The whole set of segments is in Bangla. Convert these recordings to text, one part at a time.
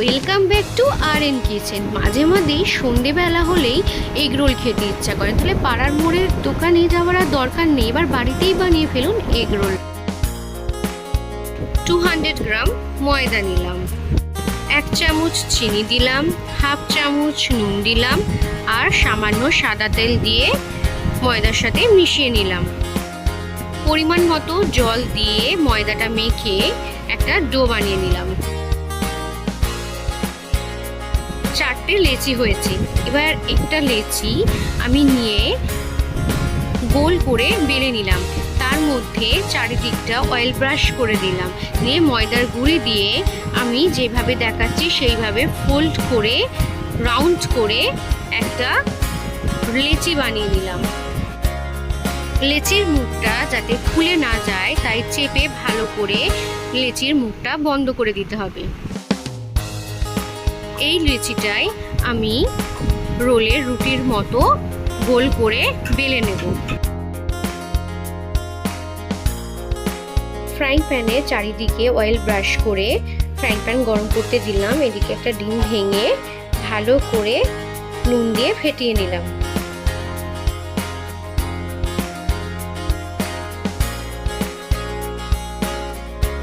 Welcome back to আর.এন kitchen. মাঝে মাঝেই সন্ধেবেলা হলেই এগ রোল খেতে ইচ্ছা করে, তাহলে পাড়ার মোড়ের দোকানে যাওয়ার আর দরকার নেই, এবার বাড়িতেই বানিয়ে ফেলুন এগ রোল। 200 গ্রাম ময়দা নিলাম, 1 চামচ চিনি দিলাম, হাফ চামচ নুন দিলাম আর সামান্য সাদা তেল দিয়ে ময়দার সাথে মিশিয়ে নিলাম। পরিমাণ মতো জল দিয়ে ময়দাটা মেখে একটা ডো বানিয়ে নিলাম। 4টে লেচি হয়েছে। এবার একটা লেচি আমি নিয়ে গোল করে বেলে নিলাম, তার মধ্যে চারিদিকটা অয়েল ব্রাশ করে দিলাম, নিয়ে ময়দার গুঁড়ি দিয়ে আমি যেভাবে দেখাচ্ছি সেইভাবে ফোল্ড করে রাউন্ড করে একটা লেচি বানিয়ে নিলাম। লেচির মুখটা যাতে খুলে না যায় তাই চেপে ভালো করে লেচির মুখটা বন্ধ করে দিতে হবে। এই লেচিটাই আমি রোলের রুটির মতো গোল করে বেলে নেব। ফ্রাইং প্যানে চারিদিকে অয়েল ব্রাশ করে ফ্রাইং প্যান গরম করতে দিলাম। এদিকে একটা ডিম ভেঙে ভালো করে নুন দিয়ে ফেটিয়ে নিলাম।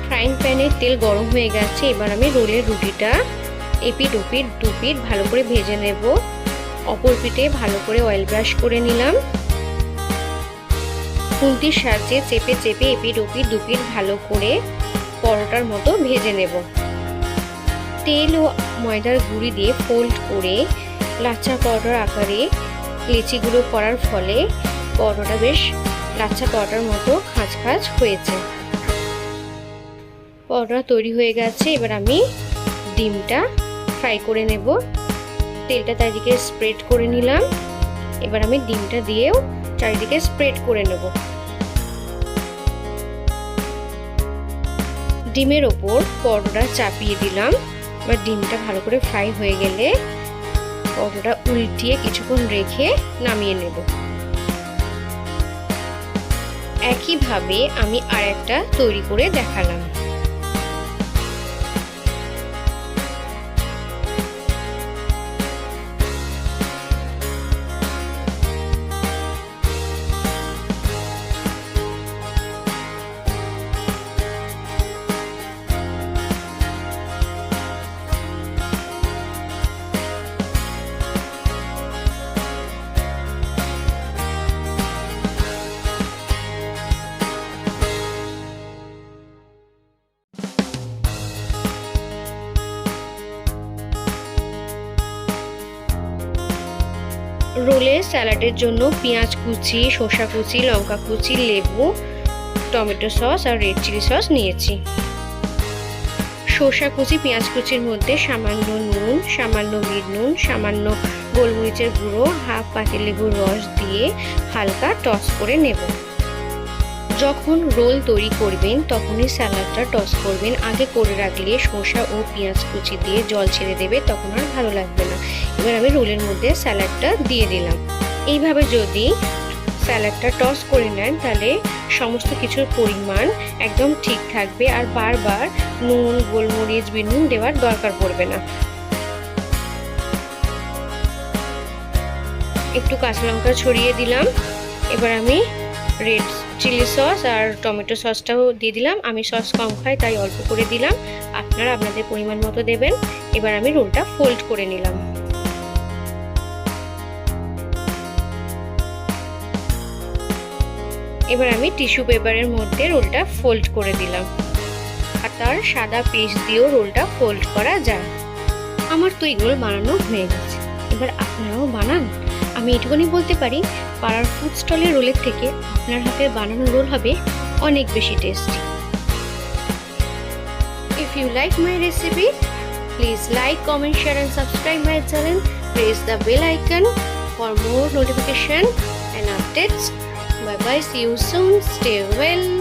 ফ্রাইং প্যানে তেল গরম হয়ে গেছে। এবার আমি রোলের রুটিটা এপিট ওপিট দুপিট ভালো করে ভেজে নেব। অপর পিঠে ভালো করে অয়েল ব্রাশ করে নিলাম। খুন্তির সাহায্যে চেপে চেপে এপিট ওপিট দুপিট ভালো করে পরোটার মতো ভেজে নেব। তেল ও ময়দার গুঁড়ি দিয়ে ফোল্ড করে লাচ্ছা পরোটার আকারে লেচিগুলো করার ফলে পরোটা বেশ লাচ্ছা পরোটার মতো খাঁজ খাঁজ হয়েছে। পরোটা তৈরি হয়ে গেছে। এবার আমি ডিমটা ফ্রাই করে নেব। তেলটা চারিদিকে স্প্রেড করে নিলাম। এবার আমি ডিমটা দিয়েও চারিদিকে স্প্রেড করে নেব। ডিমের ওপর পরোটা চাপিয়ে দিলাম। এবার ডিমটা ভালো করে ফ্রাই হয়ে গেলে পরোটা উল্টিয়ে কিছুক্ষণ রেখে নামিয়ে নেব। একইভাবে আমি আরেকটা তৈরি করে দেখালাম। রোলে স্যালাডের জন্য পেঁয়াজ কুচি, শসা কুচি, লঙ্কা কুচি, লেবু, টমেটো সস আর রেড চিলি সস নিয়েছি। শসা কুচি পেঁয়াজ কুচির মধ্যে সামান্য নুন, সামান্য বিট নুন, সামান্য গোলমরিচের গুঁড়ো, হাফ পাতিলেবুর রস দিয়ে হালকা টস করে নেব। যখন রোল তৈরি করবেন তখনই স্যালাডটা টস করবেন। আগে করে রাখলে শসা ও পেঁয়াজ কুচি দিয়ে জল ছেড়ে দেবে, তখন আর ভালো লাগবে না। এবার আমি রোলের মধ্যে স্যালাডটা দিয়ে দিলাম। এইভাবে যদি স্যালাডটা টস করে নেন তাহলে সমস্ত কিছুর পরিমাণ একদম ঠিক থাকবে আর বারবার নুন, গোলমরিচ, বিট নুন দেওয়ার দরকার পড়বে না। একটু কাঁচা লঙ্কা ছড়িয়ে দিলাম। এবার আমি রেড চিলি সস আর টমেটো সসটাও দিয়ে দিলাম। আমি সস কম খাই তাই অল্প করে দিলাম, আপনারা আপনাদের পরিমাণ মতো দেবেন। এবার আমি রোলটা ফোল্ড করে নিলাম। এবার আমি টিস্যু পেপারের মধ্যে রোলটা ফোল্ড করে দিলাম। আর তার সাদা পেস্ট দিয়েও রোলটা ফোল্ড করা যায়। আমার তো এগুলো বানানো হয়ে গেছে, এবার আপনারাও বানান। আমি এটুকুনি বলতে পারি, পাড়ার ফুড স্টলের রোলের থেকে আপনার হাতের বানানো রোল হবে অনেক বেশি tasty. If you like my recipe, please like, comment, share and subscribe my channel. Press the bell icon for more notification and updates. Bye bye, see you soon, stay well.